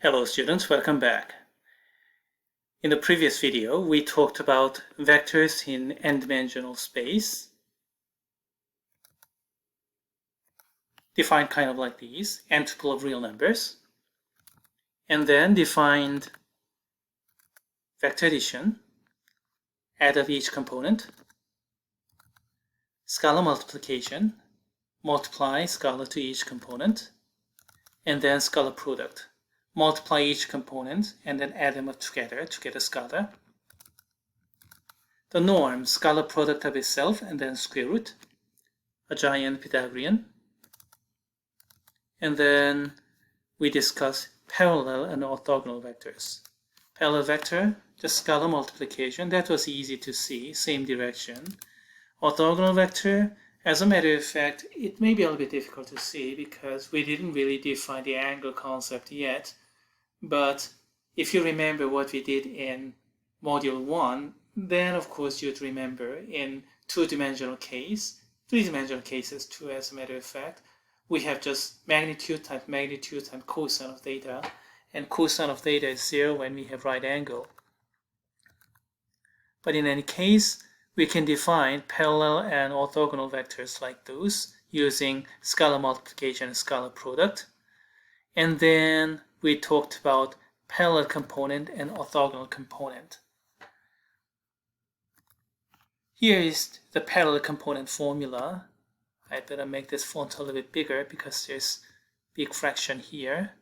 Hello students, welcome back. In the previous video, we talked about vectors in n-dimensional space, defined kind of like these, n tuple of real numbers, and then defined vector addition, add of each component, scalar multiplication, multiply scalar to each component, and then scalar product. Multiply each component and then add them up together to get a scalar. The norm, scalar product of itself and then square root, a giant Pythagorean. And then we discuss parallel and orthogonal vectors. Parallel vector, just scalar multiplication, that was easy to see, same direction. Orthogonal vector, as a matter of fact, it may be a little bit difficult to see because we didn't really define the angle concept yet. But if you remember what we did in module 1, then of course you'd remember in two-dimensional case, three-dimensional cases too, as a matter of fact, we have just magnitude times cosine of theta, and cosine of theta is 0 when we have right angle. But in any case, we can define parallel and orthogonal vectors like those using scalar multiplication and scalar product. And then we talked about parallel component and orthogonal component. Here is the parallel component formula. I better make this font a little bit bigger because there's big fraction here.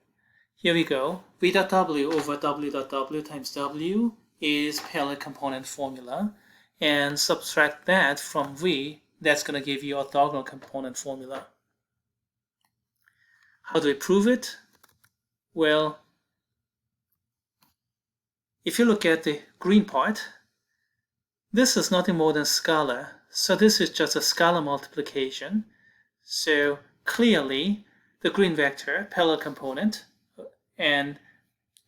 Here we go. V dot W over W dot W times W is parallel component formula. And subtract that from V, that's going to give you orthogonal component formula. How do we prove it? Well, if you look at the green part, this is nothing more than scalar. So this is just a scalar multiplication. So clearly, the green vector, parallel component, and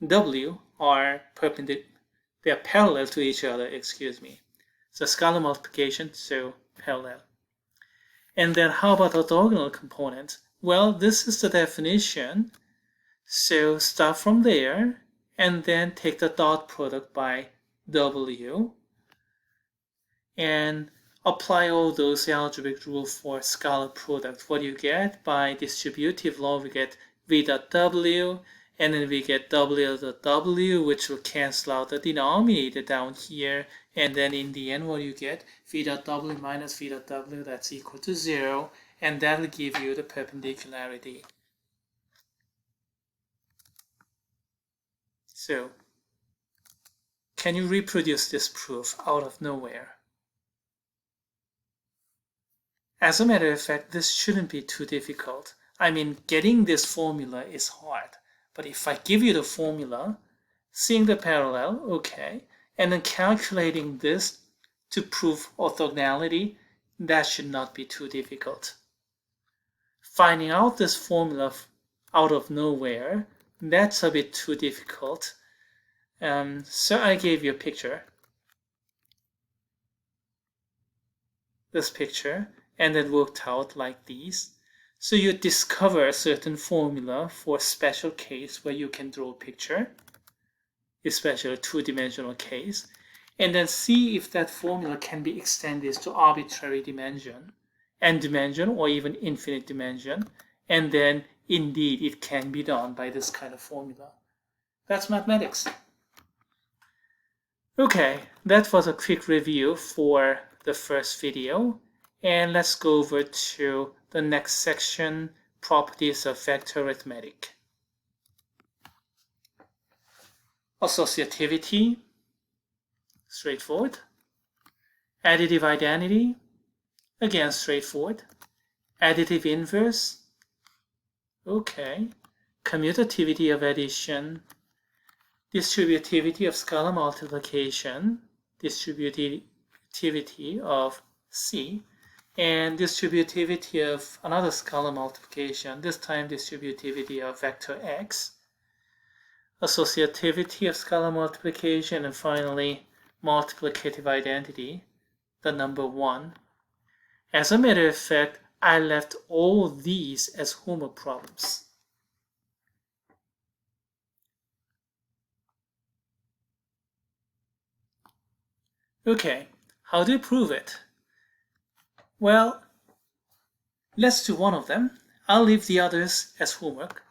W are perpendicular. They are parallel to each other, excuse me. So scalar multiplication, so parallel. And then how about orthogonal component? Well, this is the definition. So start from there and then take the dot product by W and apply all those algebraic rules for scalar product. What do you get? By distributive law, we get V dot W, and then we get W dot W, which will cancel out the denominator down here. And then in the end, what do you get? V dot W minus V dot W, that's equal to 0. And that will give you the perpendicularity. So, can you reproduce this proof out of nowhere? As a matter of fact, this shouldn't be too difficult. I mean, getting this formula is hard. But if I give you the formula, seeing the parallel, okay, and then calculating this to prove orthogonality, that should not be too difficult. Finding out this formula out of nowhere, that's a bit too difficult. So I gave you a picture. This picture, and it worked out like these. So you discover a certain formula for a special case where you can draw a picture, especially a two-dimensional case, and then see if that formula can be extended to arbitrary dimension, n dimension, or even infinite dimension, and then indeed it can be done by this kind of formula. That's mathematics. Okay, that was a quick review for the first video, and let's go over to the next section, properties of vector arithmetic. Associativity, straightforward. Additive identity, again straightforward. Additive inverse, okay. Commutativity of addition, distributivity of scalar multiplication, distributivity of C, and distributivity of another scalar multiplication, this time distributivity of vector X, associativity of scalar multiplication, and finally multiplicative identity, the number 1. As a matter of fact, I left all these as homework problems. Okay, how do you prove it? Well, let's do one of them. I'll leave the others as homework.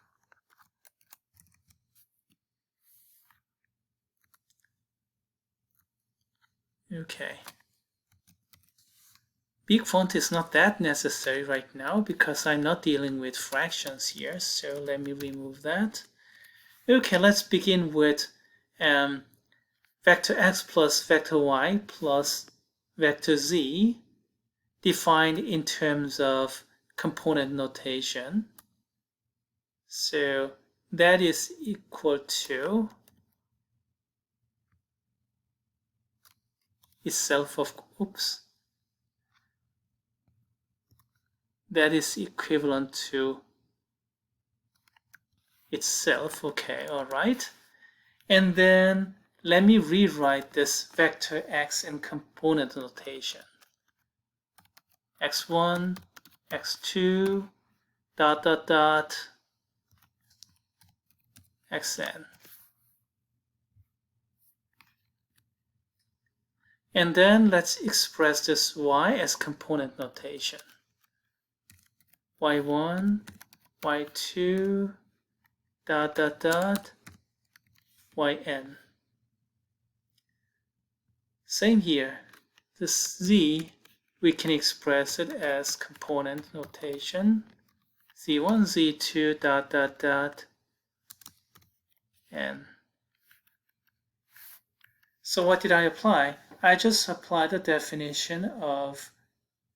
Okay. Big font is not that necessary right now because I'm not dealing with fractions here, so let me remove that. Okay, let's begin with vector x plus vector y plus vector z defined in terms of component notation. So that is equal to itself of, oops, that is equivalent to itself. Okay, all right. And then let me rewrite this vector x in component notation. x1, x2, dot, dot, dot, xn. And then let's express this y as component notation. y1, y2, dot, dot, dot, yn. Same here. This z, we can express it as component notation. z1, z2, dot, dot, dot, n. So what did I apply? I just applied the definition of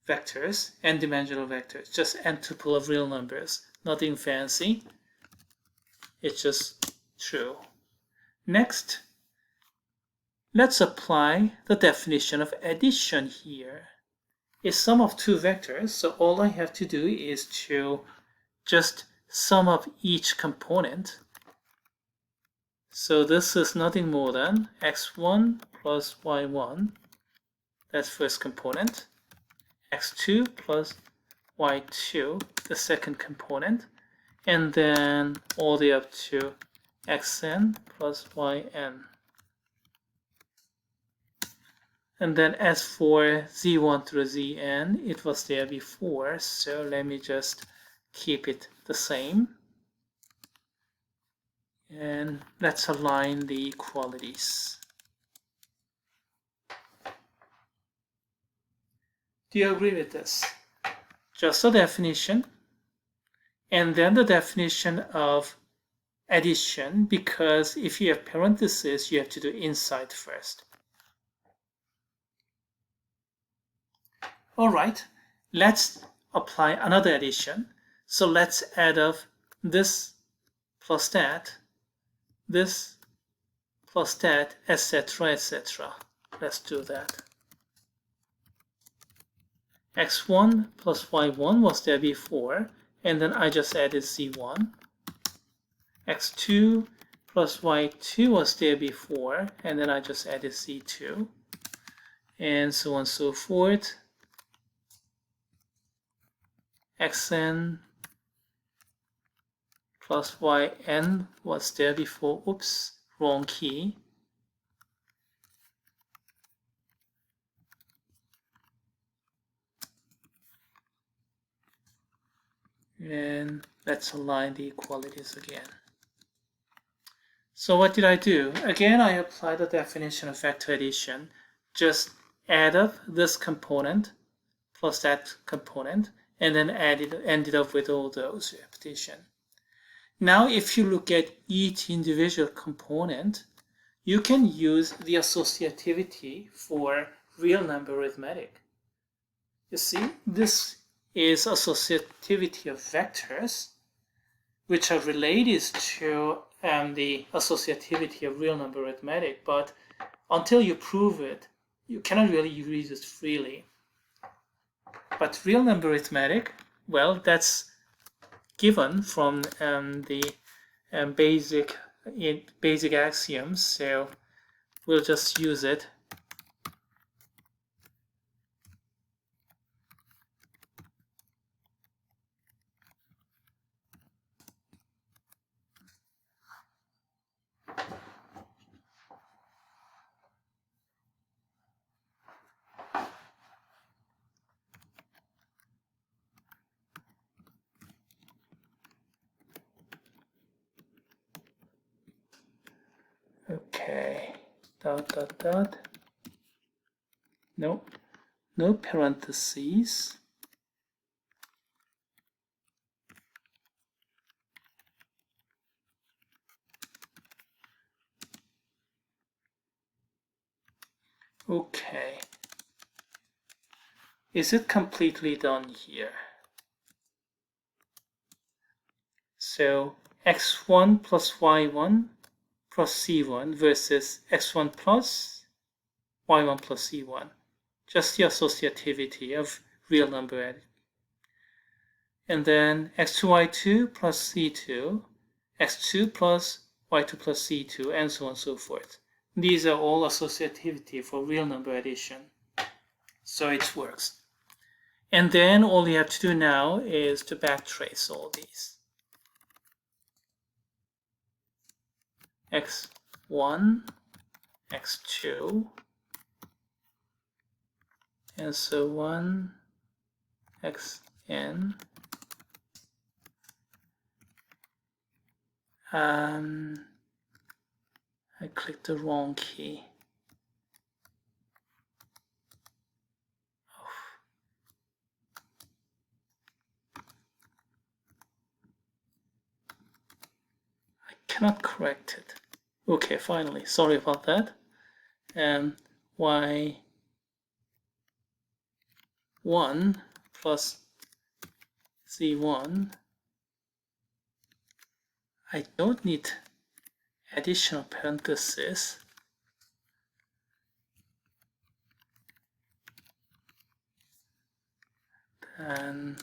vectors, n-dimensional vectors, just n tuple of real numbers, nothing fancy. It's just true. Next, let's apply the definition of addition here. It's sum of two vectors, so all I have to do is to just sum up each component. So this is nothing more than x1 plus y1, that's first component, x2 plus y2, the second component, and then all the way up to xn plus yn. And then as for z1 through zn, it was there before, so let me just keep it the same. And let's align the equalities. Do you agree with this? Just a definition, and then the definition of addition, because if you have parentheses, you have to do inside first. All right, let's apply another addition. So let's add up this plus that, this plus that, etc., etc. Let's do that. x1 plus y1 was there before, and then I just added z1. x2 plus y2 was there before, and then I just added z2, and so on and so forth. xn plus yn was there before. Oops, wrong key. And let's align the equalities again. So what did I do? Again, I applied the definition of vector addition. Just add up this component plus that component, and then ended up with all those repetition. Now, if you look at each individual component, you can use the associativity for real number arithmetic. You see, this is associativity of vectors, which are related to the associativity of real number arithmetic, but until you prove it, you cannot really use it freely. But real number arithmetic, well, that's given from the basic axioms, so we'll just use it. Okay, dot dot dot. No, no parentheses. Okay. Is it completely done here? So x1 plus y1 plus c1 versus x1 plus y1 plus c1. Just the associativity of real number added. And then x2, y2 plus c2, x2 plus y2 plus c2, and so on and so forth. These are all associativity for real number addition. So it works. And then all you have to do now is to backtrace all these. x1, x2, and so on, xn. I clicked the wrong key. I cannot correct it. Okay, finally, sorry about that. Y1 plus z1. I don't need additional parentheses. Then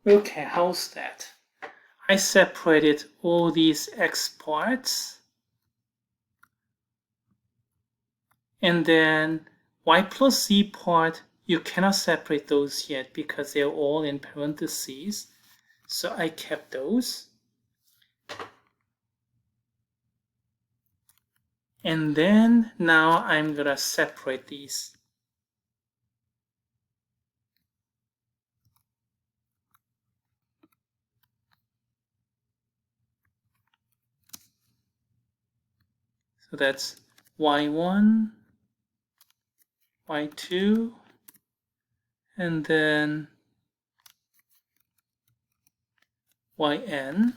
okay, how's that? I separated all these x parts, and then y plus z part, you cannot separate those yet because they're all in parentheses. So I kept those. And then now I'm gonna separate these. So that's y1, y2, and then yn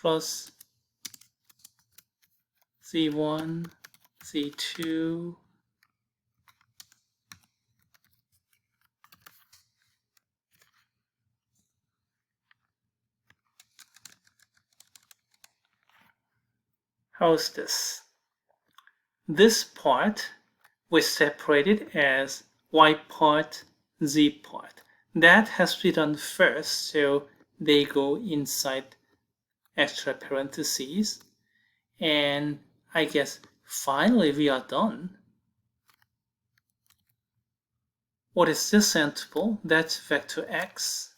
plus z1, z2, how's this? This part we separated as y part, z part. That has to be done first, so they go inside extra parentheses. And I guess finally we are done. What is this interval? That's vector x.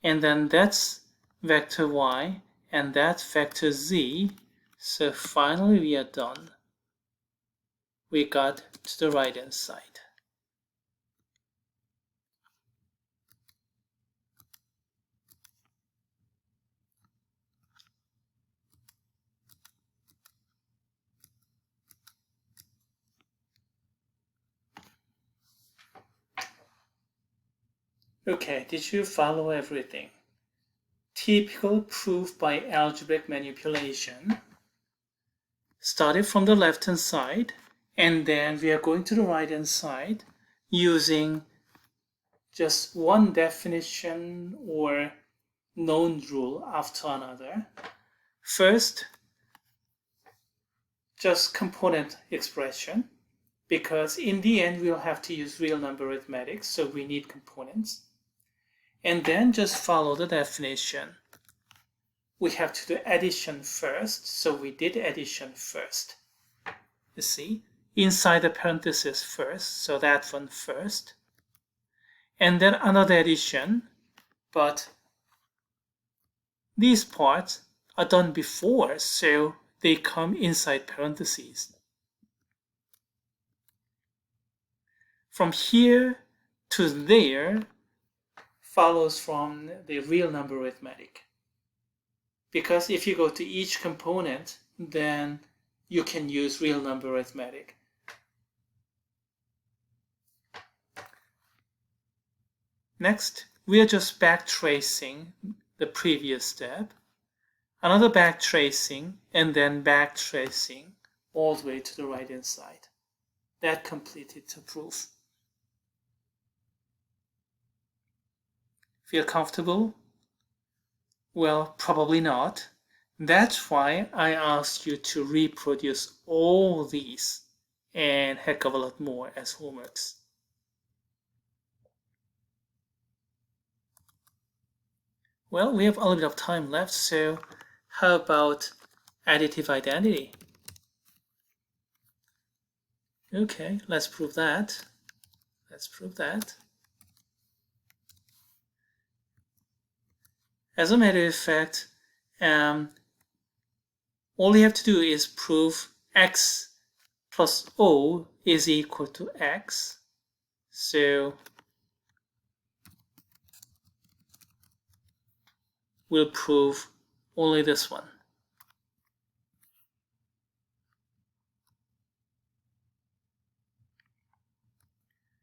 And then that's vector y, and that's vector z. So finally we are done. We got to the right hand side. Okay, did you follow everything? Typical proof by algebraic manipulation. Started from the left hand side, and then we are going to the right hand side using just one definition or known rule after another. First, just component expression, because in the end we'll have to use real number arithmetic, so we need components. And then just follow the definition. We have to do addition first, so we did addition first. You see, inside the parenthesis first, so that one first. And then another addition, but these parts are done before, so they come inside parentheses. from here to there follows from the real number arithmetic. Because if you go to each component, then you can use real number arithmetic. Next, we are just backtracing the previous step, another backtracing, and then backtracing all the way to the right-hand side. That completed the proof. Feel comfortable? Well, probably not. That's why I asked you to reproduce all these and heck of a lot more as homeworks. Well, we have a little bit of time left, so how about additive identity? Okay, let's prove that. Let's prove that. As a matter of fact, all you have to do is prove x plus O is equal to x. So we'll prove only this one.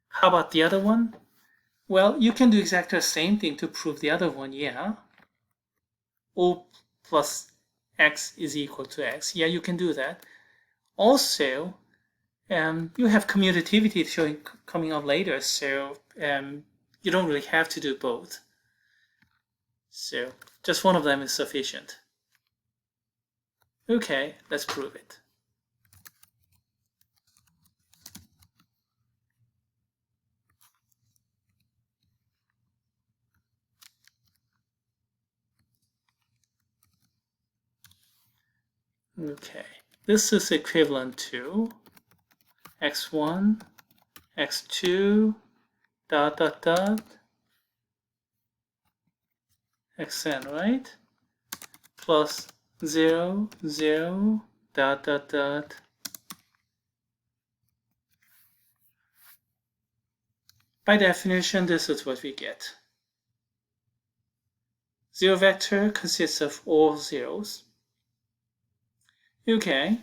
How about the other one? Well, you can do exactly the same thing to prove the other one, yeah. O plus x is equal to x. Yeah, you can do that. Also, you have commutativity coming up later, so you don't really have to do both. So just one of them is sufficient. Okay, let's prove it. Okay, this is equivalent to x1, x2, dot, dot, dot, xn, right? Plus 0, 0, dot, dot, dot. By definition, this is what we get. Zero vector consists of all zeros. Okay,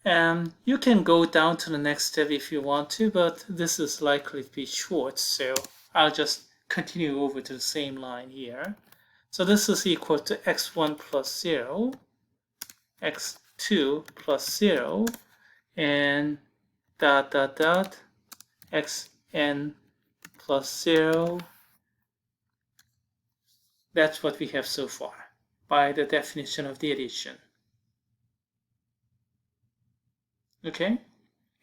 you can go down to the next step if you want to, but this is likely to be short, so I'll just continue over to the same line here. So this is equal to x1 plus 0, x2 plus 0, and dot, dot, dot, xn plus 0. That's what we have so far by the definition of the addition. Okay,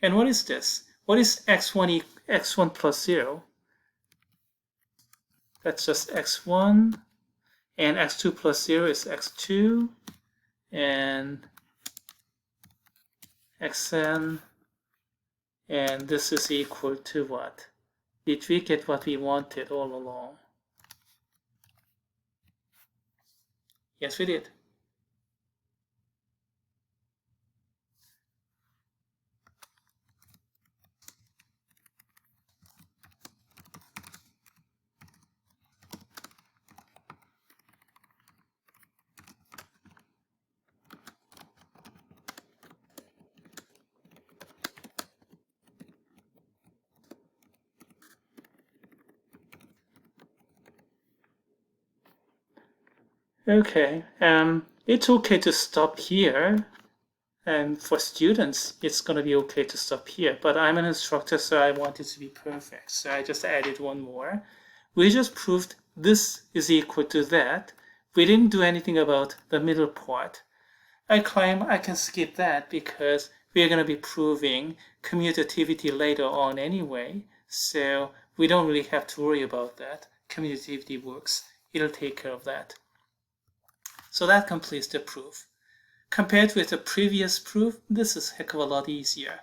and what is this? What is x1 plus 0? That's just x1, and x2 plus 0 is x2, and xn, and this is equal to what? Did we get what we wanted all along? Yes, we did. Okay, it's okay to stop here. And for students, it's going to be okay to stop here. But I'm an instructor, so I want it to be perfect. So I just added one more. We just proved this is equal to that. We didn't do anything about the middle part. I claim I can skip that because we're going to be proving commutativity later on anyway. So we don't really have to worry about that. Commutativity works. It'll take care of that. So that completes the proof. Compared with the previous proof, this is a heck of a lot easier.